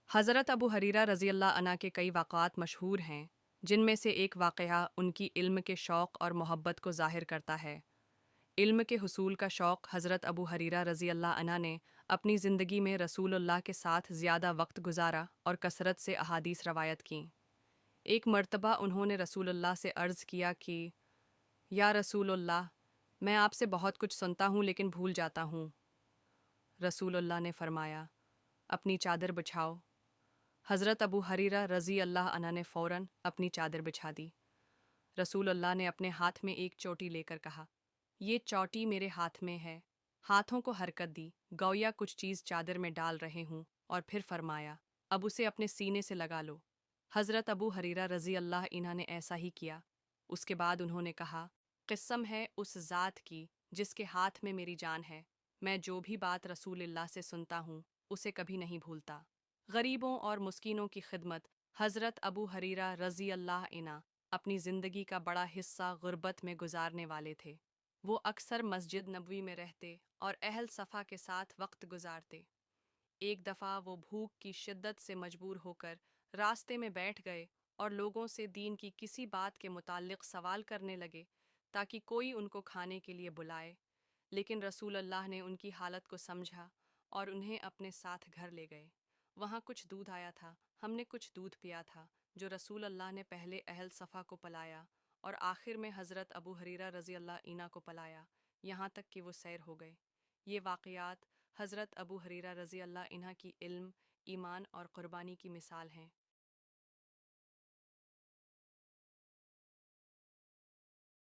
हज़रत अबू हरीरा रज़ी अल्लाह अन्हा के कई वाक़ात मशहूर हैं, जिनमें से एक वाक़या उनकी इल्म के शौक़ और मोहब्बत को ज़ाहिर करता है। इल्म के हुसूल का शौक़ हज़रत अबू हरीरा रज़ी अल्लाह अन्हा ने अपनी ज़िंदगी में रसूलुल्लाह के साथ ज़्यादा वक्त गुजारा और कसरत से अहादीस रवायत कीं। एक मर्तबा उन्होंने रसूलुल्लाह से अर्ज़ किया कि या रसूलुल्लाह, मैं आपसे बहुत कुछ सुनता हूँ लेकिन भूल जाता हूँ। रसूलुल्लाह ने फरमाया, अपनी चादर बिछाओ। हज़रत अबू हरीरा रज़ी अल्लाह अन्हा ने फ़ौरन अपनी चादर बिछा दी। रसूलुल्लाह ने अपने हाथ में एक चोटी लेकर कहा, ये चोटी मेरे हाथ में है। हाथों को हरकत दी, गोया कुछ चीज़ चादर में डाल रहे हूँ, और फिर फरमाया, अब उसे अपने सीने से लगा लो। हज़रत अबू हरीरा रज़ी अल्लाह इन्हा ने ऐसा ही किया। उसके बाद उन्होंने कहा, क़िस्म है उस ज़ात की जिसके हाथ में मेरी जान है, मैं जो भी बात रसूलुल्लाह से सुनता हूँ उसे कभी नहीं भूलता। गरीबों और मुस्किनों की खिदमत हज़रत अबू हरीरा रज़ी अल्लाह इन्हा अपनी ज़िंदगी का बड़ा हिस्सा गुर्बत में गुजारने वाले थे। वो अक्सर मस्जिद नबवी में रहते और अहल सफ़ा के साथ वक्त गुजारते। एक दफ़ा वो भूख की शिद्दत से मजबूर होकर रास्ते में बैठ गए और लोगों से दीन की किसी बात के मुताल्लिक़ सवाल करने लगे ताकि कोई उनको खाने के लिए बुलाए। लेकिन रसूलुल्लाह ने उनकी हालत को समझा और उन्हें अपने साथ घर ले गए। वहाँ कुछ दूध आया था, हमने कुछ दूध पिया था जो रसूलुल्लाह ने पहले अहल सफ़ा को पिलाया और आखिर में हज़रत अबू हरीरा रज़ी अल्लाह इन्हा को पिलाया, यहाँ तक कि वो सैर हो गए। ये वाक़यात हज़रत अबू हरीरा रज़ी अल्लाह इन्हा की इल्म, ईमान और क़ुरबानी की मिसाल हैं।